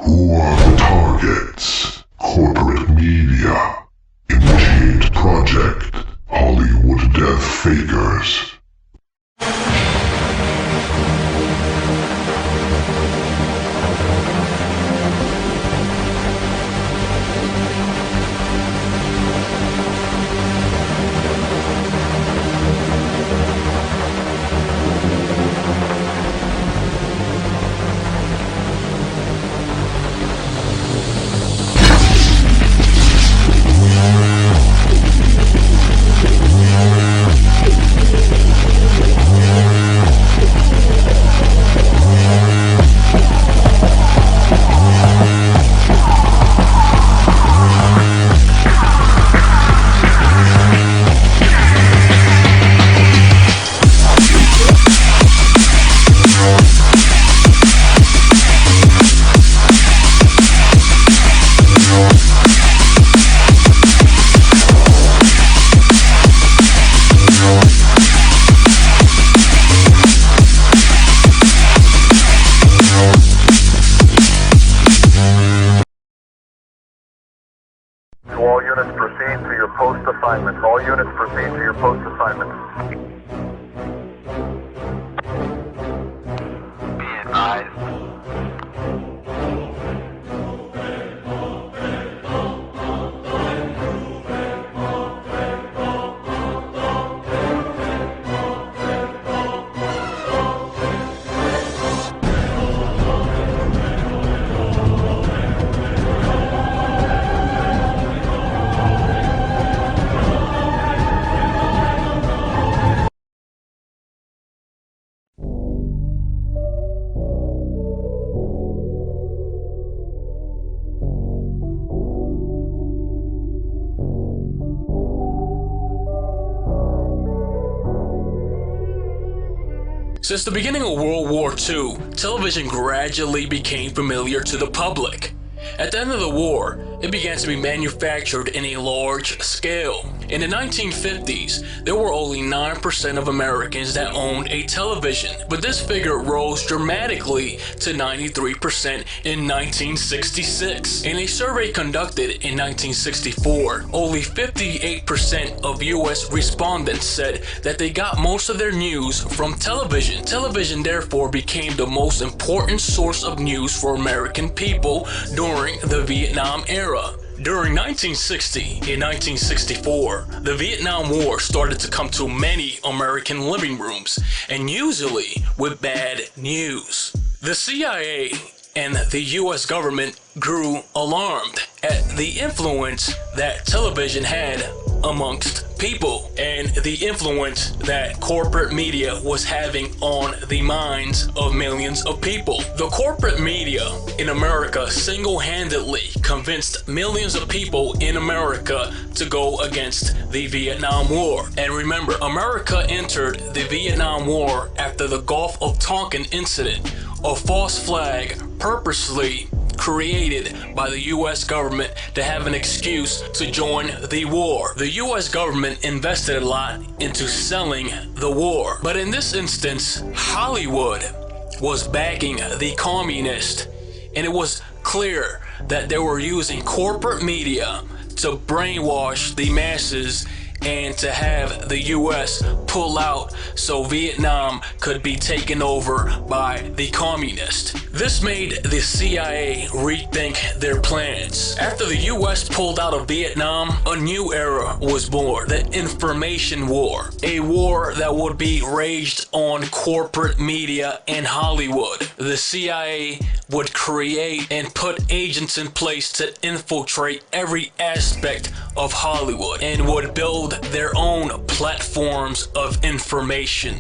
Who are the targets? Corporate media. Initiate project. Hollywood death fakers. All units proceed to your post assignments. All units proceed to your post assignments. Be advised. Since the beginning of World War II, television gradually became familiar to the public. At the end of the war, it began to be manufactured in a large scale. In the 1950s, there were only 9% of Americans that owned a television, but this figure rose dramatically to 93% in 1966. In a survey conducted in 1964, only 58% of US respondents said that they got most of their news from television. Television therefore became the most important source of news for American people during the Vietnam era. During 1960 and 1964, the Vietnam War started to come to many American living rooms, and usually with bad news. The CIA and the US government grew alarmed at the influence that television had amongst people and the influence that corporate media was having on the minds of millions of people. The corporate media in America single-handedly convinced millions of people in America to go against the Vietnam War. And remember, America entered the Vietnam War after the Gulf of Tonkin incident, a false flag purposely created by the US government to have an excuse to join the war. The US government invested a lot into selling the war. But in this instance, Hollywood was backing the communists, and it was clear that they were using corporate media to brainwash the masses and to have the US pull out so Vietnam could be taken over by the communists. This made the CIA rethink their plans. After the US pulled out of Vietnam, a new era was born, the Information War, a war that would be waged on corporate media in Hollywood. The CIA would create and put agents in place to infiltrate every aspect of Hollywood and would build their own platforms of information.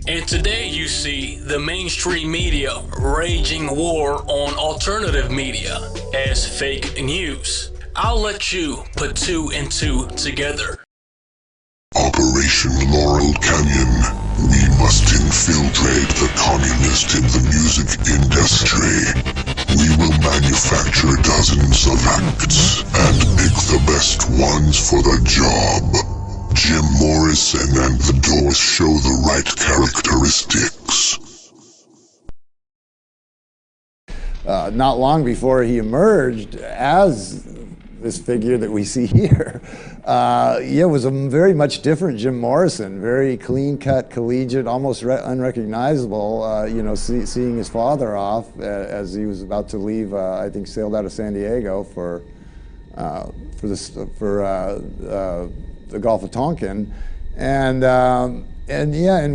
And today you see the mainstream media raging war on alternative media as fake news. I'll let you put two and two together. Operation Laurel Canyon. We must infiltrate the communist in the music industry. We will manufacture dozens of acts and pick the best ones for the job. Jim Morrison and the Doors show the right characteristics. not long before he emerged as this figure that we see here. It was a very much different Jim Morrison, very clean-cut, collegiate, almost unrecognizable. Seeing his father off as he was about to leave, I think sailed out of San Diego for the Gulf of Tonkin, and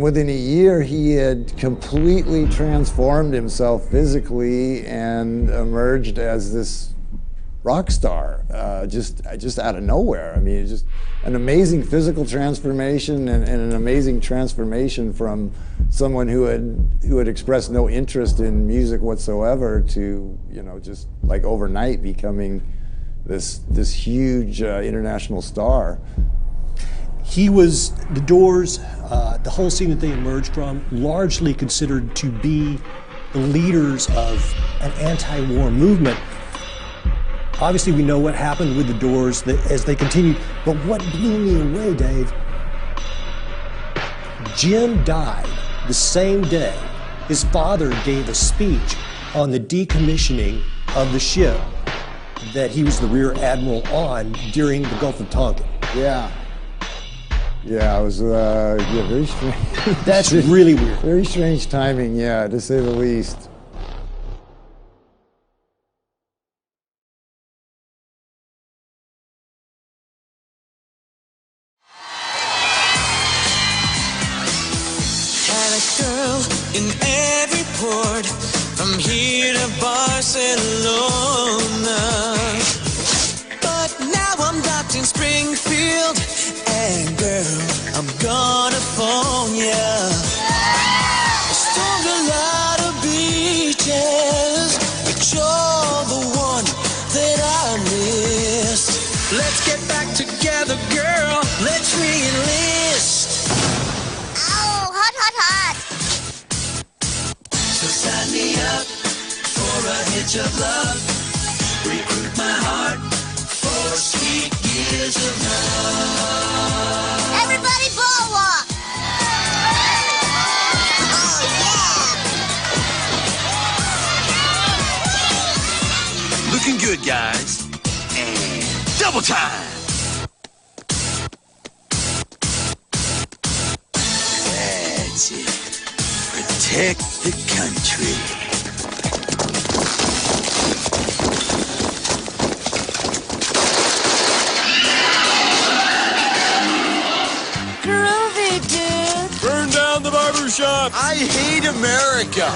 within a year he had completely transformed himself physically and emerged as this rock star, just out of nowhere. I mean, it's just an amazing physical transformation and an amazing transformation from someone who had expressed no interest in music whatsoever to, just like overnight becoming this huge international star. He was, the Doors, the whole scene that they emerged from, largely considered to be the leaders of an anti-war movement. Obviously, we know what happened with the Doors as they continued, but what blew me away, Dave, Jim died the same day his father gave a speech on the decommissioning of the ship that he was the rear admiral on during the Gulf of Tonkin. Yeah, it was very strange. That's really weird. Very strange timing, yeah, to say the least. Had a girl in every port, from here to Barcelona. But now I'm docked in Springfield, and girl, I'm gonna phone ya. I stoned a lot of beaches, but you're the one that I missed. Let's get back together, girl, let's re-enlist. So sign me up for a hitch of love. Recruit my heart for sweet years of love. Everybody ball walk! Oh, yeah! Looking good, guys. And double time. That's it. Protect the country. Groovy, dude! Burn down the barbershop. I hate America.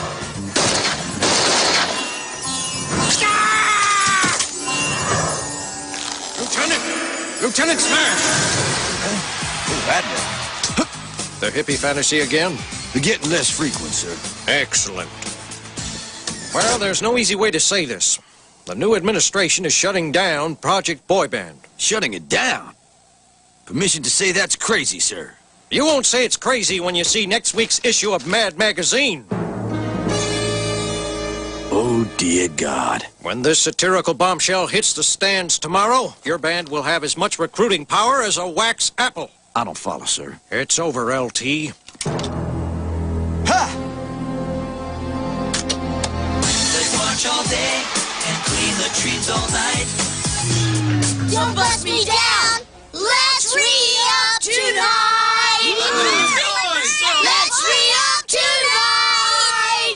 Lieutenant Smash! Admiral. The hippie fantasy again? They're getting less frequent, sir. Excellent. Well, there's no easy way to say this. The new administration is shutting down Project Boyband. Shutting it down? Permission to say that's crazy, sir. You won't say it's crazy when you see next week's issue of Mad Magazine. Oh, dear God. When this satirical bombshell hits the stands tomorrow, your band will have as much recruiting power as a wax apple. I don't follow, sir. It's over, LT. Ha! Let's march all day and clean the trees all night. Don't bust me down! Let's re-up tonight! Let's re-up tonight!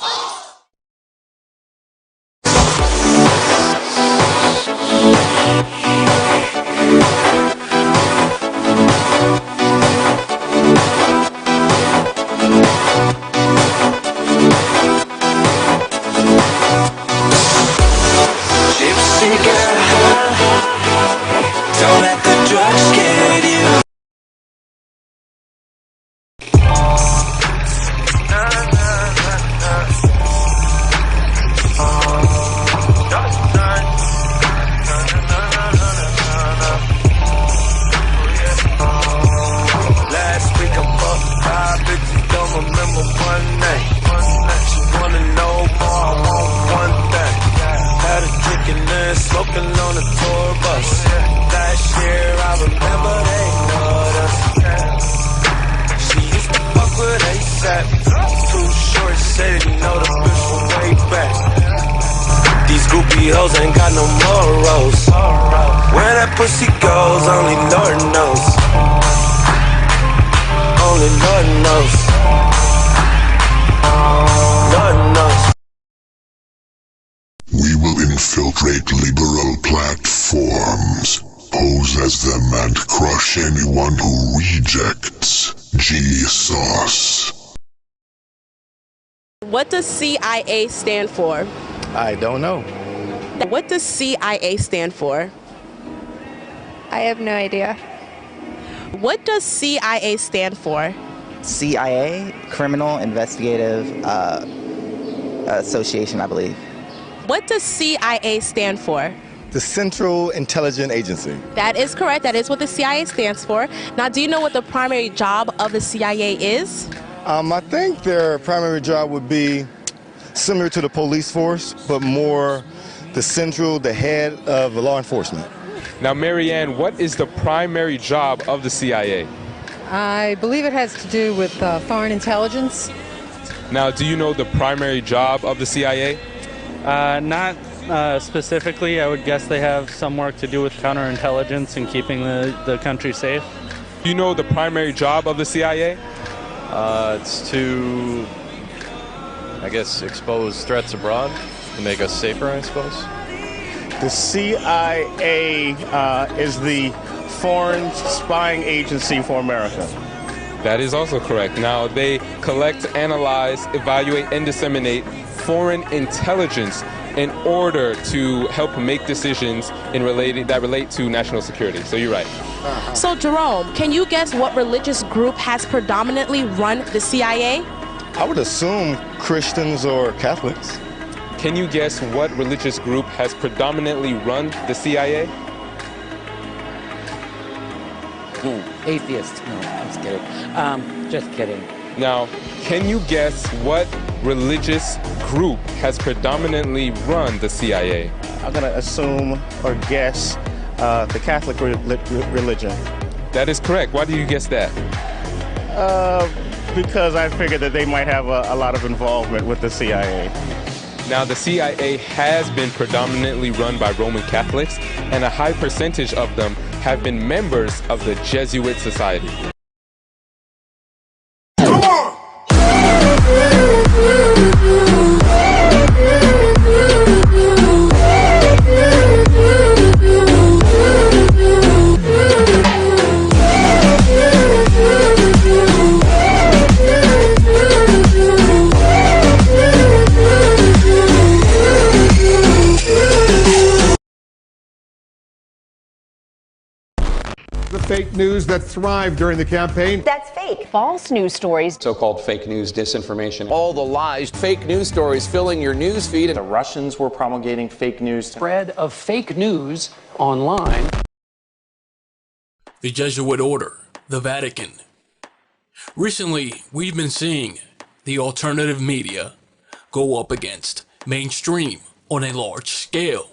Gypsy girl, don't let the drugs get you. Last week I fucked 5 bitches, don't remember one name. She wanna know more, I want one thing. Had a chicken and smoking on a tour bus. Last year I remember they ignored us. She used to fuck with ASAP. Too short, said he know the bitch from way back. groupie hoes ain't got no morals. Where that pussy goes, only Lord knows. Only Lord knows. Lord knows. We will infiltrate liberal platforms, pose as them and crush anyone who rejects G-Sauce. What does CIA stand for? I don't know. What does CIA stand for? I have no idea. What does CIA stand for? CIA, Criminal Investigative Association, I believe. What does CIA stand for? The Central Intelligence Agency. That is correct. That is what the CIA stands for. Now, do you know what the primary job of the CIA is? I think their primary job would be similar to the police force, but more the head of law enforcement. Now, Marianne, what is the primary job of the CIA? I believe it has to do with foreign intelligence. Now, do you know the primary job of the CIA? Not specifically. I would guess they have some work to do with counterintelligence and keeping the country safe. Do you know the primary job of the CIA? It's to, I guess, expose threats abroad to make us safer, I suppose. The CIA is the foreign spying agency for America. That is also correct. Now, they collect, analyze, evaluate, and disseminate foreign intelligence in order to help make decisions that relate to national security. So you're right. So, Jerome, can you guess what religious group has predominantly run the CIA? I would assume Christians or Catholics. Can you guess what religious group has predominantly run the CIA? Atheist. No, I'm just kidding. Just kidding. Now, can you guess what religious group has predominantly run the CIA? I'm going to assume or guess the Catholic religion. That is correct. Why do you guess that? Because I figured that they might have a lot of involvement with the CIA. Now, the CIA has been predominantly run by Roman Catholics, and a high percentage of them have been members of the Jesuit Society. Come on! The fake news that thrived during the campaign. That's fake. False news stories. So-called fake news, disinformation. All the lies, fake news stories filling your news feed. The Russians were promulgating fake news. Spread of fake news online. The Jesuit Order, the Vatican. Recently, we've been seeing the alternative media go up against mainstream on a large scale.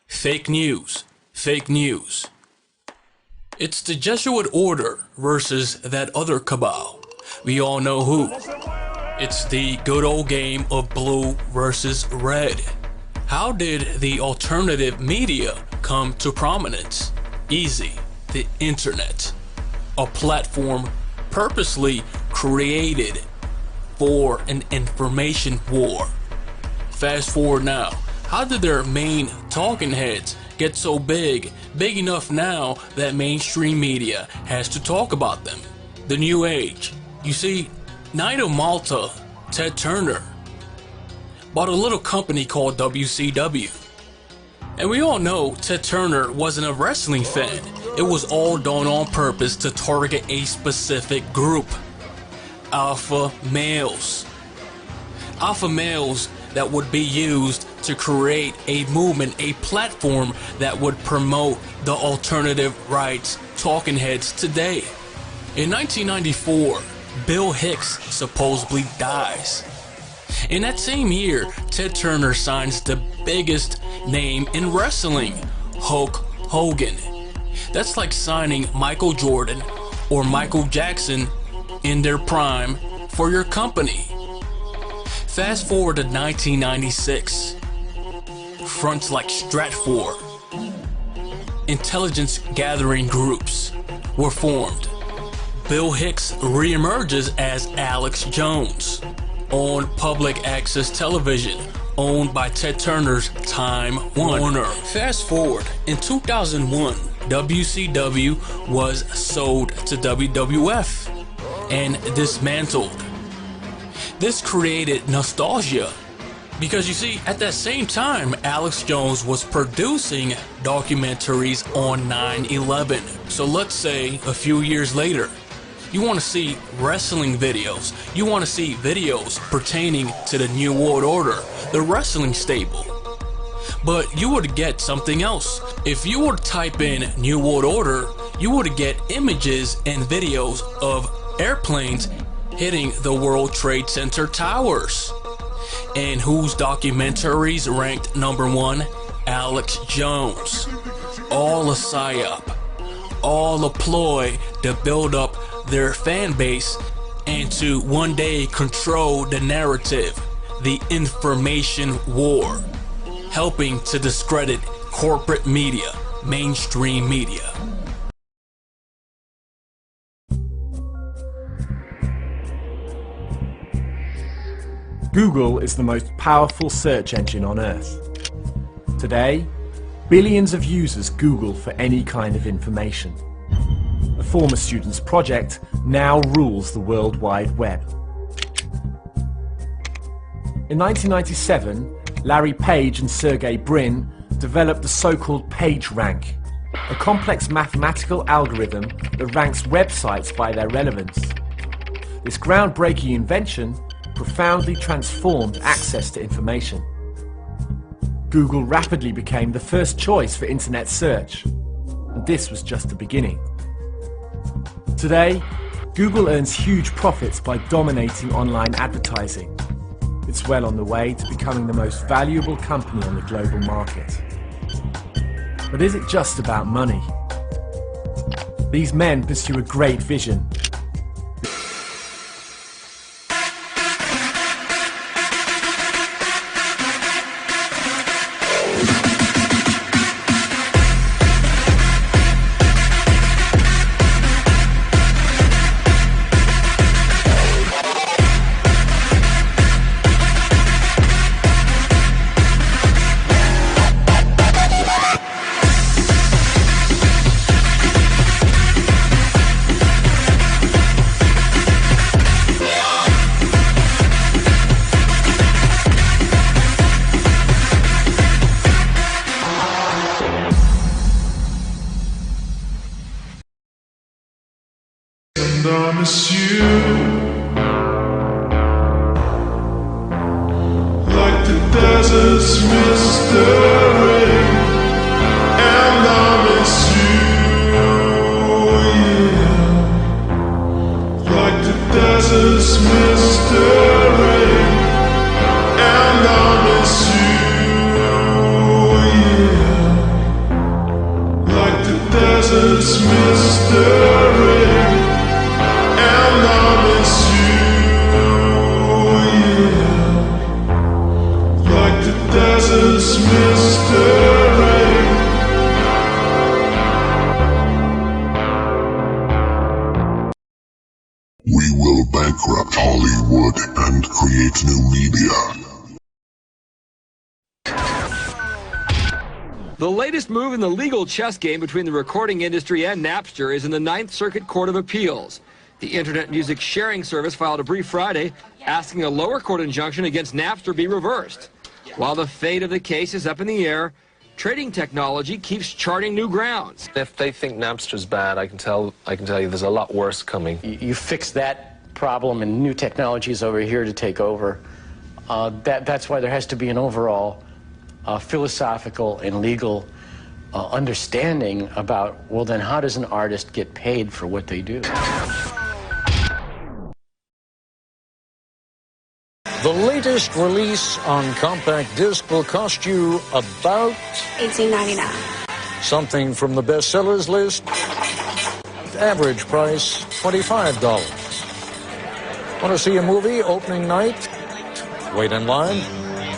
Fake news, fake news. It's the Jesuit Order versus that other cabal. We all know who. It's the good old game of blue versus red. How did the alternative media come to prominence? Easy. The internet. A platform purposely created for an information war. Fast forward now. How did their main talking heads get so big enough now that mainstream media has to talk about them? The New Age. You see, Knight of Malta, Ted Turner, bought a little company called WCW. And we all know Ted Turner wasn't a wrestling fan. It was all done on purpose to target a specific group. Alpha males. Alpha males that would be used to create a movement, a platform that would promote the alternative rights talking heads today. In 1994, Bill Hicks supposedly dies. In that same year, Ted Turner signs the biggest name in wrestling, Hulk Hogan. That's like signing Michael Jordan or Michael Jackson in their prime for your company. Fast forward to 1996. fronts like Stratfor. Intelligence gathering groups were formed. Bill Hicks reemerges as Alex Jones on public access television, owned by Ted Turner's Time Warner. Fast forward, in 2001, WCW was sold to WWF and dismantled. This created nostalgia because, you see, at that same time, Alex Jones was producing documentaries on 9/11. So let's say a few years later, you want to see wrestling videos. You want to see videos pertaining to the New World Order, the wrestling stable. But you would get something else. If you were to type in New World Order, you would get images and videos of airplanes hitting the World Trade Center towers. And whose documentaries ranked #1? Alex Jones. All a psyop. All a ploy to build up their fan base and to one day control the narrative, the information war, helping to discredit corporate media, mainstream media. Google is the most powerful search engine on Earth. Today, billions of users Google for any kind of information. A former student's project now rules the World Wide Web. In 1997, Larry Page and Sergey Brin developed the so-called PageRank, a complex mathematical algorithm that ranks websites by their relevance. This groundbreaking invention profoundly transformed access to information. Google rapidly became the first choice for internet search, and this was just the beginning. Today, Google earns huge profits by dominating online advertising. It's well on the way to becoming the most valuable company on the global market. But is it just about money? These men pursue a great vision. And I miss you like the desert's mystery. And I miss you, yeah, like the desert's mystery. And I miss you, yeah, like the desert's mystery. And I miss you, yeah, like the desert's mystery. We will bankrupt Hollywood and create new media. The latest move in the legal chess game between the recording industry and Napster is in the Ninth Circuit Court of Appeals. The Internet Music Sharing Service filed a brief Friday asking a lower court injunction against Napster be reversed. While the fate of the case is up in the air, trading technology keeps charting new grounds. If they think Napster's bad, I can tell you there's a lot worse coming. You fix that problem and new technologies over here to take over. That's why there has to be an overall philosophical and legal understanding about, well, then how does an artist get paid for what they do? The latest release on compact disc will cost you about $18.99. something from the bestsellers list. Average price $25. Want to see a movie opening night? Wait in line.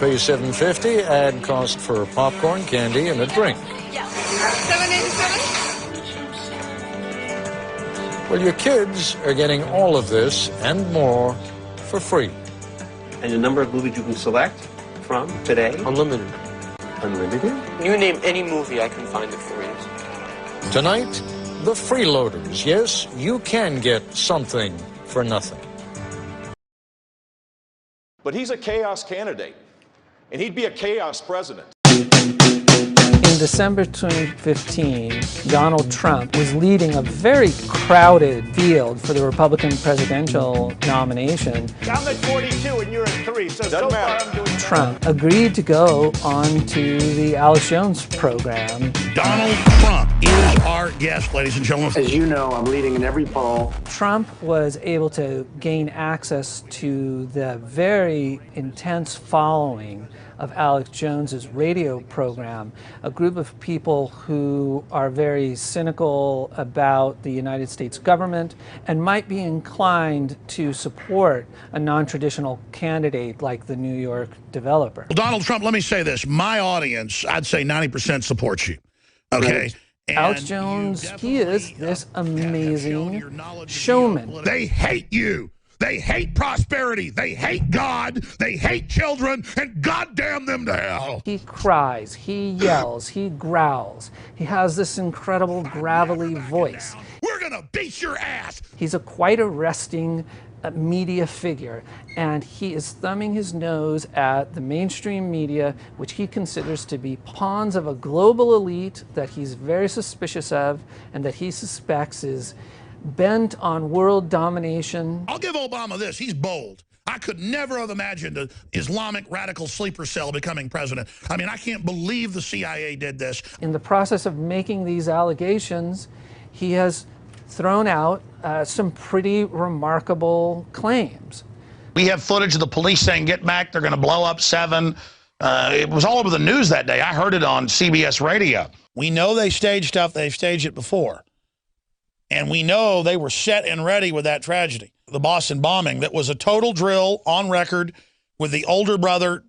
pay $7.50. Add cost for popcorn, candy, and a drink. $7.87. Well, your kids are getting all of this and more for free. And the number of movies you can select from today? Unlimited. Unlimited? You name any movie, I can find it for you. Tonight, the freeloaders. Yes, you can get something for nothing. But he's a chaos candidate, and he'd be a chaos president. In December 2015, Donald Trump was leading a very crowded field for the Republican presidential nomination. I'm at 42 and you're at 3, so far I'm doing Trump agreed to go on to the Alex Jones program. Donald Trump is our guest, ladies and gentlemen. As you know, I'm leading in every poll. Trump was able to gain access to the very intense following of Alex Jones's radio program, a group of people who are very cynical about the United States government and might be inclined to support a non-traditional candidate like the New York developer. Well, Donald Trump, let me say this. My audience, I'd say 90% supports you. Okay? And Alex Jones, he is this amazing showman. They hate you. They hate prosperity. They hate God. They hate children. And goddamn them to hell. He cries. He yells. He growls. He has this incredible gravelly voice. We're going to beat your ass. He's a quite arresting media figure, and he is thumbing his nose at the mainstream media, which he considers to be pawns of a global elite that he's very suspicious of and that he suspects is bent on world domination. I'll give Obama this. He's bold. I could never have imagined an Islamic radical sleeper cell becoming president. I mean, I can't believe the CIA did this. In the process of making these allegations, he has thrown out some pretty remarkable claims. We have footage of the police saying, get back, they're going to blow up 7. It was all over the news that day. I heard it on CBS radio. We know they staged stuff. They've staged it before. And we know they were set and ready with that tragedy, the Boston bombing, that was a total drill on record with the older brother,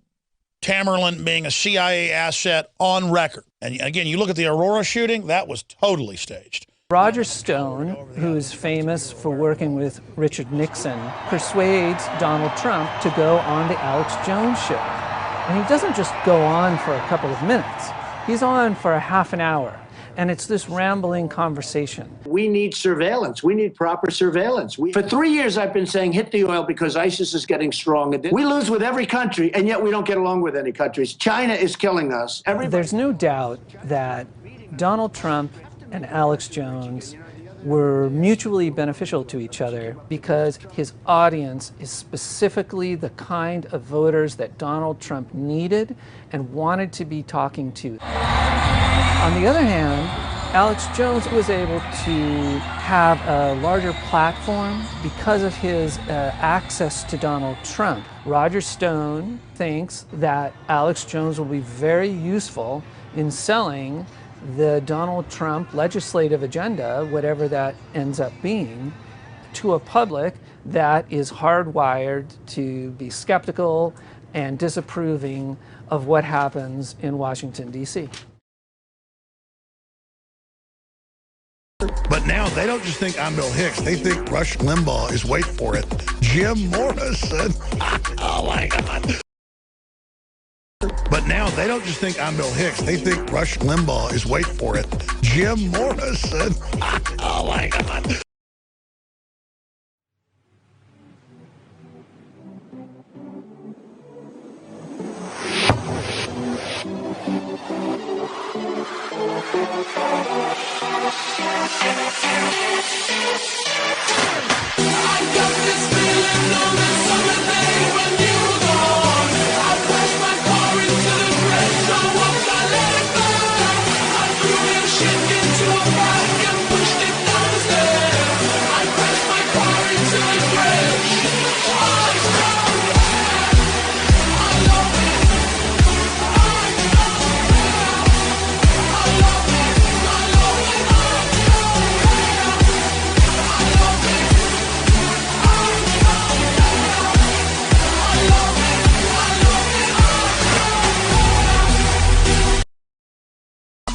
Tamerlan, being a CIA asset on record. And again, you look at the Aurora shooting, that was totally staged. Roger Stone, who's famous for working with Richard Nixon, persuades Donald Trump to go on the Alex Jones show. And he doesn't just go on for a couple of minutes. He's on for a half an hour. And it's this rambling conversation. We need surveillance. We need proper surveillance. For 3 years, I've been saying hit the oil because ISIS is getting strong. We lose with every country, and yet we don't get along with any countries. China is killing us. There's no doubt that Donald Trump and Alex Jones were mutually beneficial to each other because his audience is specifically the kind of voters that Donald Trump needed and wanted to be talking to. On the other hand, Alex Jones was able to have a larger platform because of his access to Donald Trump. Roger Stone thinks that Alex Jones will be very useful in selling the Donald Trump legislative agenda, whatever that ends up being, to a public that is hardwired to be skeptical and disapproving of what happens in Washington, D.C. But now they don't just think I'm Bill Hicks. They think Rush Limbaugh is, wait for it, Jim Morrison. Oh, my God. But now they don't just think I'm Bill Hicks. They think Rush Limbaugh is, wait for it, Jim Morrison. Oh, my God.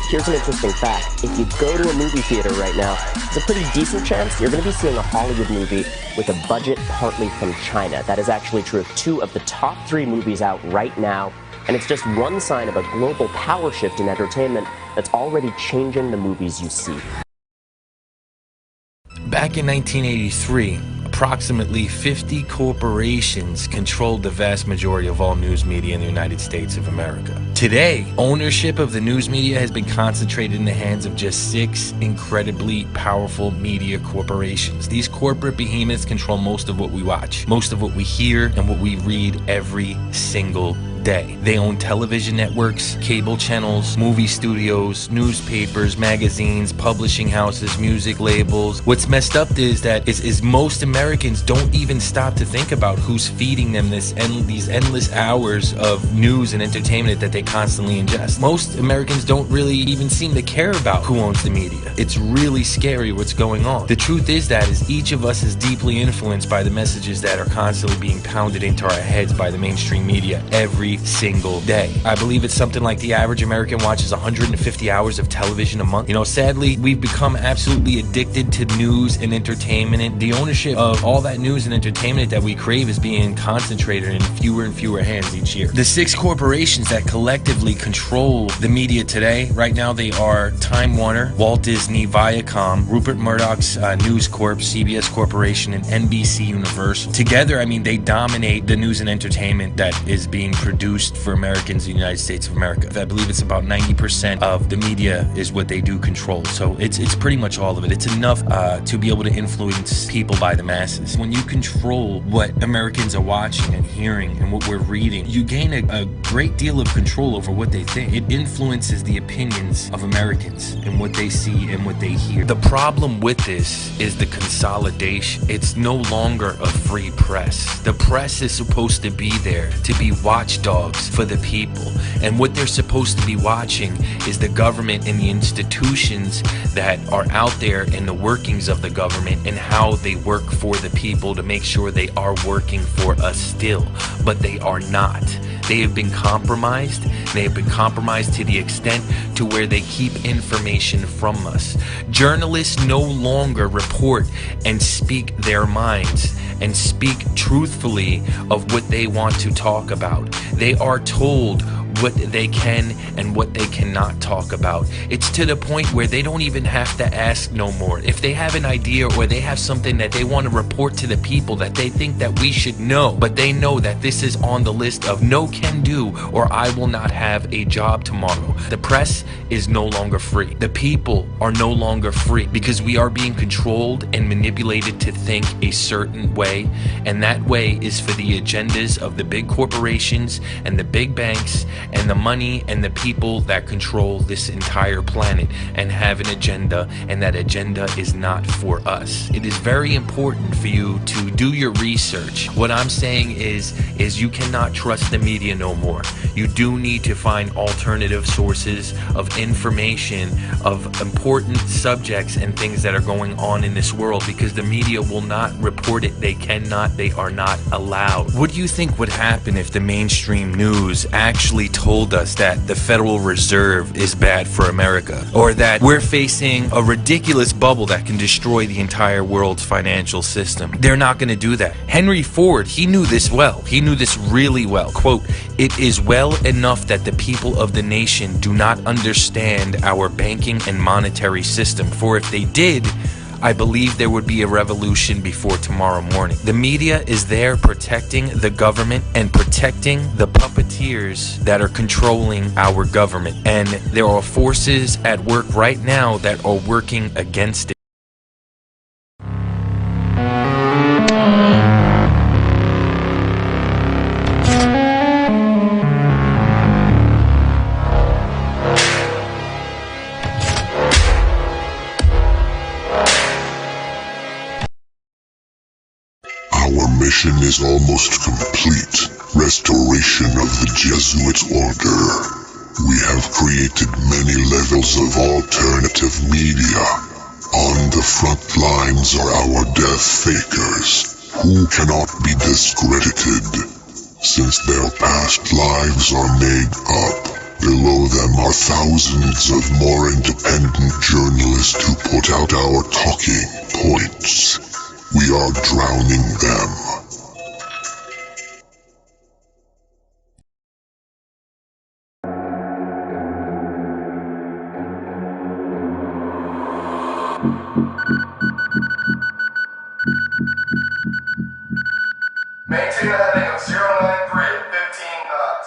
here's an interesting fact. If you go to a movie theater right now, it's a pretty decent chance you're going to be seeing a Hollywood movie with a budget partly from China. That is actually true of 2 of the top 3 movies out right now, and it's just one sign of a global power shift in entertainment that's already changing the movies you see. Back in 1983, approximately 50 corporations controlled the vast majority of all news media in the United States of America. Today, ownership of the news media has been concentrated in the hands of just 6 incredibly powerful media corporations. These corporate behemoths control most of what we watch, most of what we hear, and what we read every single day. They own television networks, cable channels, movie studios, newspapers, magazines, publishing houses, music labels. What's messed up is that most Americans don't even stop to think about who's feeding them these endless hours of news and entertainment that they constantly ingest. Most Americans don't really even seem to care about who owns the media. It's really scary what's going on. The truth is that each of us is deeply influenced by the messages that are constantly being pounded into our heads by the mainstream media every single day. I believe it's something like the average American watches 150 hours of television a month. You know, sadly, we've become absolutely addicted to news and entertainment, and the ownership of all that news and entertainment that we crave is being concentrated in fewer and fewer hands each year. The 6 corporations that collectively control the media today, right now they are Time Warner, Walt Disney, Viacom, Rupert Murdoch's News Corp, CBS Corporation, and NBC Universal. Together, I mean, they dominate the news and entertainment that is being produced for Americans in the United States of America. I believe it's about 90% of the media is what they do control. So it's pretty much all of it. It's enough to be able to influence people by the masses. When you control what Americans are watching and hearing and what we're reading, you gain a great deal of control over what they think. It influences the opinions of Americans and what they see and what they hear. The problem with this is the consolidation. It's no longer a free press. The press is supposed to be there to be watchdogs for the people, and what they're supposed to be watching is the government and the institutions that are out there in the workings of the government and how they work for the people to make sure they are working for us still, but they are not. They have been compromised. They have been compromised to the extent to where they keep information from us. Journalists no longer report and speak their minds and speak truthfully of what they want to talk about. They are told what they can and what they cannot talk about. It's to the point where they don't even have to ask no more. If they have an idea or they have something that they want to report to the people that they think that we should know, but they know that this is on the list of no can do or I will not have a job tomorrow. The press is no longer free. The people are no longer free because we are being controlled and manipulated to think a certain way, and that way is for the agendas of the big corporations and the big banks and the money and the people that control this entire planet and have an agenda, and that agenda is not for us. It is very important for you to do your research. What I'm saying is you cannot trust the media no more. You do need to find alternative sources of information of important subjects and things that are going on in this world, because the media will not report it. They cannot. They are not allowed. What do you think would happen if the mainstream news actually told us that the Federal Reserve is bad for America, or that we're facing a ridiculous bubble that can destroy the entire world's financial system? They're not going to do that. Henry Ford, he knew this well. He knew this really well. Quote, "It is well enough that the people of the nation do not understand our banking and monetary system, for if they did, I believe there would be a revolution before tomorrow morning." The media is there protecting the government and protecting the puppeteers that are controlling our government. And there are forces at work right now that are working against it. Our mission is almost complete. Restoration of the Jesuit order. We have created many levels of alternative media. On the front lines are our death fakers, who cannot be discredited, since their past lives are made up. Below them are thousands of more independent journalists who put out our talking points. We are drowning them. Maintain a heading of 093 at 15 knots.